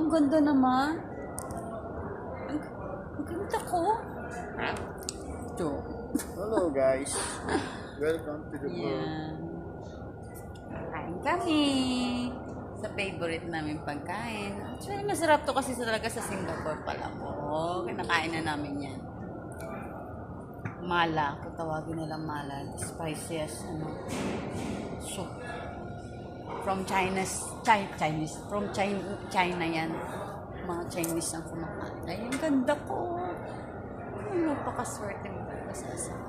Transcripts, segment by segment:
ang ganda naman. Ang ganda ko. Ito. Hello guys. Welcome to the vlog. Yan. Kain kami. Sa favorite namin pagkain. Actually, masarap to kasi talaga sa Singapore pala ko. Kinakain na namin yan. Mala. Kung tawagin nilang mala. Spices. Soup. From From China yan. Mga Chinese ang kumakain. Ay, ang ganda ko. Ay, napakaswerte mo talaga sa asawa.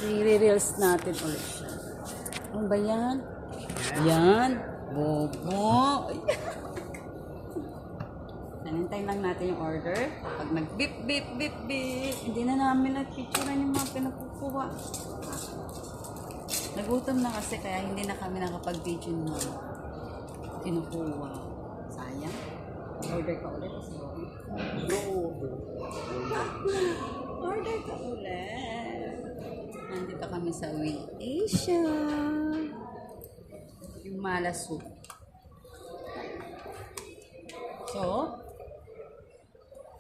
I-reels natin ulit siya. Ano ba yan? Yan. Bobo. Nanintay lang natin yung order. Kapag nag-beep, beep, beep, beep, hindi na namin nag-picturean yung mga pinakukuha. Nagutom na kasi kaya hindi na kami nakapag-video ng mga kinukuha. Sayang. Order ka ulit. Order ka ulit. Nandito kami sa We Asia. Yung mala soup. So,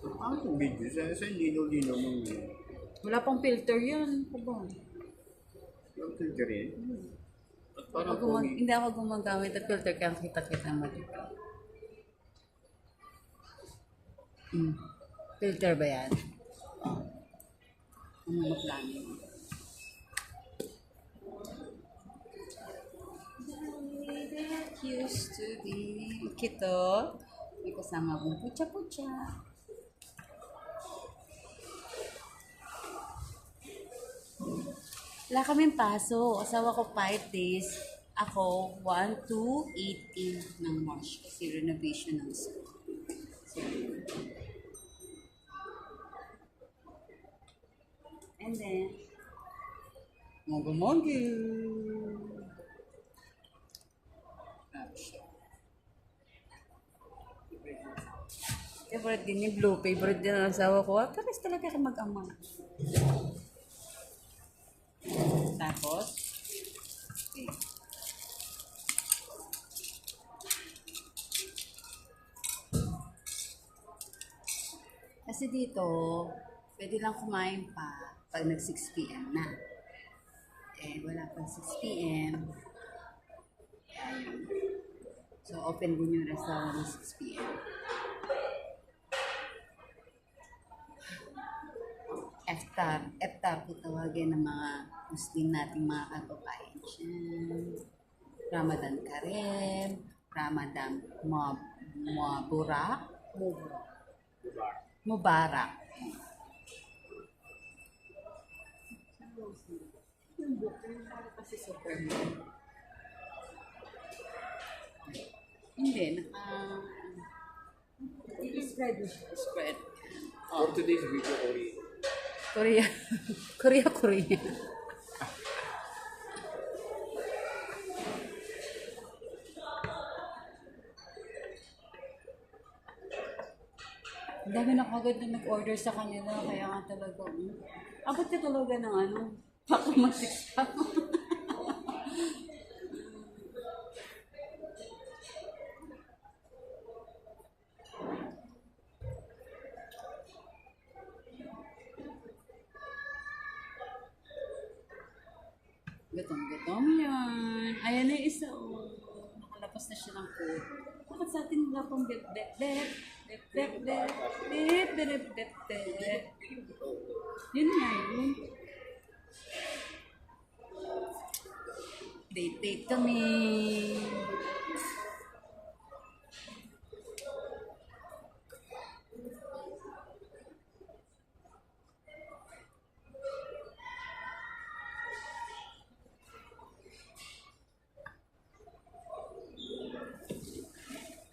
Ang video, sa lino-lino mong wala pang filter yan. Ano ba? yung filter yan. At parang Hindi ako gumagamit ng filter kaya kita-kita mo dito. Filter ba yan? Ano mo plano mo? That used to be kito. May kasama akong putya-putya. Wala kaming paso. Asawa ko 5 days. Ako 1 to 18 ng March kasi renovation ng school. So, and then, mogo-mogo. Favorite din ni Blue. Favorite din ang asawa ko. Pares talaga ka mag-ama. Tapos, okay. Kasi dito, pwede lang kumain pa pag nag 6 p.m. na. Eh, wala pang 6 p.m. Ayun. So, open din yung restaurant ng 6 p.m. Iftar kung tawagin ng mga Muslim nating mga kababayan dyan. Ramadan Kareem, Ramadan Mubarak. Kasi super hindi, spread. For today's video, Korea. Ang dami na kagad na nag-order sa kanila, kaya nga talaga, abot ka talaga ng baka mag-6 pa. Gutom yan. Ayan na yung isa, nakalabas na siya ng food. Bakit sa atin wala pang bep-bep-bep? Bep-bep-bep. Yun nga yun. Date kami.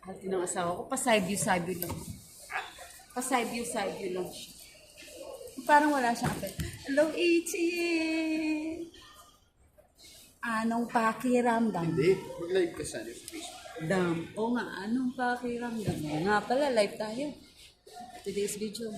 Hati ng asawa ko, pa-side view lang. Pa-side view lang siya. Parang wala siyang apel. Hello, Ichi! Anong pakiramdam? Hindi, mag-live ka sana sa Facebook. Oo nga, anong pakiramdam? Nga pala, live tayo. Today's video.